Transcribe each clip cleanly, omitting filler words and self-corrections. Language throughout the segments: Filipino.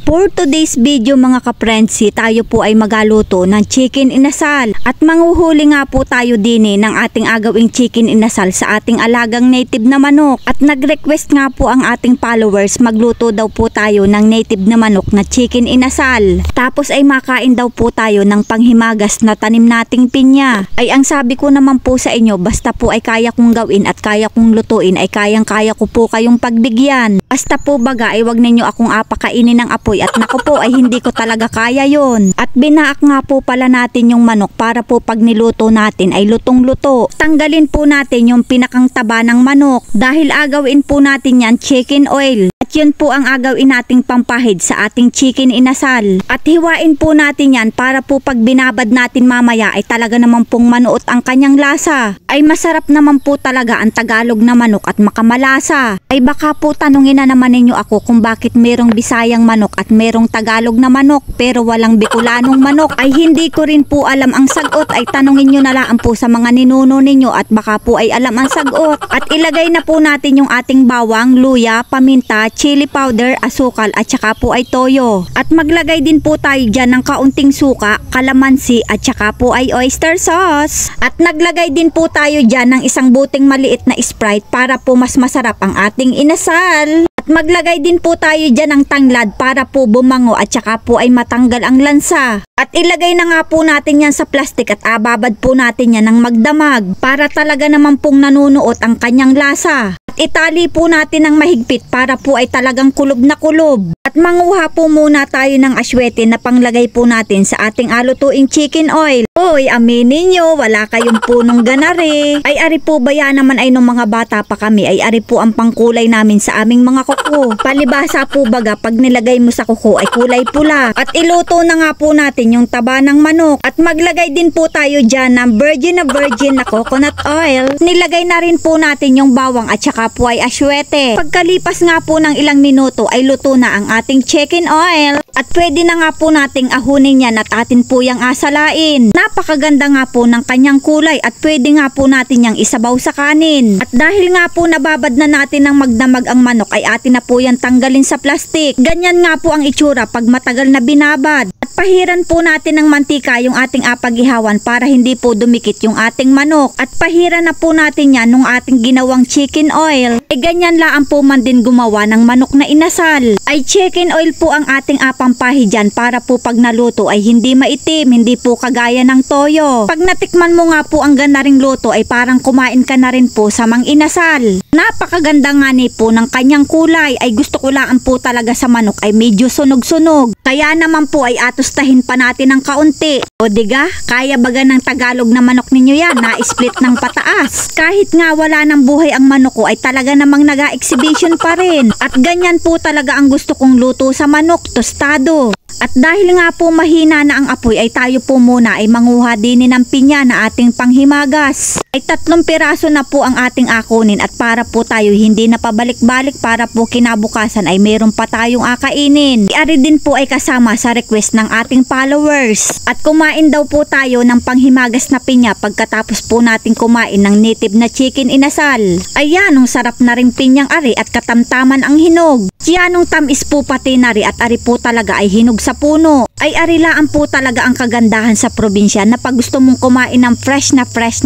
For today's video mga kaprensi, tayo po ay magaluto ng chicken inasal at manghuhuli nga po tayo din ng ating agawing chicken inasal sa ating alagang native na manok. At nag-request nga po ang ating followers, magluto daw po tayo ng native na manok na chicken inasal. Tapos ay makain daw po tayo ng panghimagas na tanim nating pinya. Ay ang sabi ko naman po sa inyo, basta po ay kaya kong gawin at kaya kong lutuin ay kayang-kaya ko po kayong pagbigyan. Basta po baga ay wag ninyo akong apakainin ng apoy at naku po ay hindi ko talaga kaya yon. At binaak nga po pala natin yung manok para po pag niluto natin ay lutong-luto. Tanggalin po natin yung pinakang taba ng manok dahil agawin po natin yan chicken oil. At yun po ang agawin nating pampahid sa ating chicken inasal. At hiwain po natin yan para po pag binabad natin mamaya ay talaga naman pong manuot ang kanyang lasa. Ay masarap naman po talaga ang Tagalog na manok at makamalasa. Ay baka po tanungin na naman ninyo ako kung bakit merong Bisayang manok at merong Tagalog na manok pero walang Bicolanong manok. Ay hindi ko rin po alam ang sagot, ay tanungin nyo na lang po sa mga ninuno ninyo at baka po ay alam ang sagot. At ilagay na po natin yung ating bawang, luya, paminta, chili powder, asukal at saka po ay toyo. At maglagay din po tayo dyan ng kaunting suka, kalamansi at saka po ay oyster sauce. At naglagay din po tayo dyan ng isang buting maliit na Sprite para po mas masarap ang ating inasal. At maglagay din po tayo dyan ng tanglad para po bumango at saka po ay matanggal ang lansa. At ilagay na nga po natin yan sa plastic at ababad po natin yan ng magdamag para talaga naman pong nanunuot ang kanyang lasa. At itali po natin ng mahigpit para po ay talagang kulob na kulob. At manguha po muna tayo ng aswete na panglagay po natin sa ating alutuing chicken oil. Oy, aminin nyo, wala kayong punong ganare. Ay ari po ba yan naman ay nung mga bata pa kami ay ari po ang pangkulay namin sa aming mga kuko. Palibasa po baga pag nilagay mo sa kuko ay kulay pula. At iluto na nga po natin yung taba ng manok. At maglagay din po tayo dyan ng virgin na coconut oil. Nilagay na rin po natin yung bawang at saka po ay aswete. Pagkalipas nga po ng ilang minuto ay luto na ang ating chicken oil. At pwede na nga po nating ahunin yan at atin po yung asalain. Napakaganda nga po ng kanyang kulay at pwede nga po natin yung isabaw sa kanin. At dahil nga po nababad na natin ng magdamag ang manok ay atin na po yan tanggalin sa plastic. Ganyan nga po ang itsura pag matagal na binabad. At pahiran po natin ng mantika yung ating apag-ihawan para hindi po dumikit yung ating manok. At pahiran na po natin yan nung ating ginawang chicken oil. Ay ganyan lang po man din gumawa ng manok na inasal. Ay chicken oil po ang ating apampahi dyan para po pag naluto ay hindi maitim, hindi po kagaya ng toyo. Pag natikman mo nga po ang ganda ring luto ay parang kumain ka na rin po sa mang inasal. Napakaganda nga ni po ng kanyang kulay, ay gusto ko lang po talaga sa manok ay medyo sunog-sunog. Kaya naman po ay atustahin pa natin ng kaunti. O diga, kaya baga ng Tagalog na manok ninyo yan na split ng pataas. Kahit nga wala ng buhay ang manok ko ay talaga namang naga-exhibition pa rin. At ganyan po talaga ang gusto kong luto sa manok, tostado. At dahil nga po mahina na ang apoy ay tayo po muna ay manguha din ng pinya na ating panghimagas. Ay 3 piraso na po ang ating akunin at para po tayo hindi na pabalik-balik para po kinabukasan ay meron pa tayong akainin. Iari din po ay kasama sa request ng ating followers. At kumain daw po tayo ng panghimagas na pinya pagkatapos po natin kumain ng native na chicken inasal. Ayan, ang sarap na ring pinyang ari at katamtaman ang hinog. Yanong tamis po pati na ri at ari po talaga ay hinog sa puno. Ay arilaan po talaga ang kagandahan sa probinsya na pag gusto mong kumain ng fresh na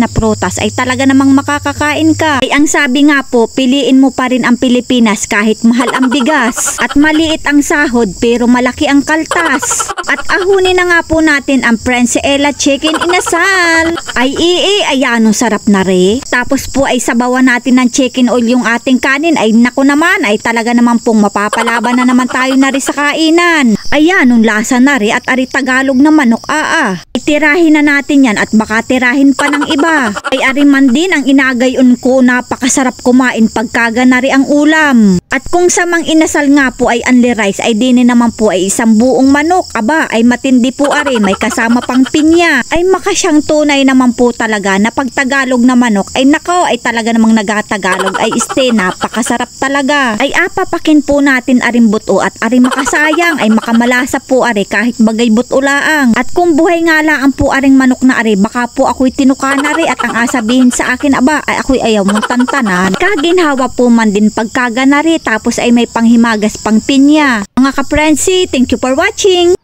prutas ay talaga namang makakakain ka. Ay ang sabi nga po, piliin mo pa rin ang Pilipinas kahit mahal ang bigas. At maliit ang sahod pero malaki ang kaltas. At ahunin na nga po natin ang Prensiela chicken inasal. Ay ayan, sarap na re. Tapos po ay sabawan natin ng chicken oil yung ating kanin. Ay naku naman, ay talaga naman pong mapapalaban na naman tayo na rin sa kainan. Ayan, nung lasa na rin at ari Tagalog na manok Itirahin na natin yan at baka tirahin pa ng iba. Ay ari man din ang inagayon ko, napakasarap kumain pagkaganari ang ulam. At kung sa mang inasal nga po ay only rice ay dini naman po ay isang buong manok. Aba ay matindi po ari, may kasama pang pinya. Ay makasyang tunay naman po talaga na pag Tagalog na manok ay nakaw ay talaga namang nagatagalog ay napakasarap talaga. Ay apapakin po natin aring buto at ari makasayang ay malasa po are kahit bagay butulaang. At kung buhay nga lang po aring manok na are, baka po ako'y tinuka na rin at ang asabihin sa akin, aba ay ako'y ayaw mong tantanan. Kaginhawa po man din pagkaganari tapos ay may panghimagas pang pinya. Mga ka-Frenzy, thank you for watching!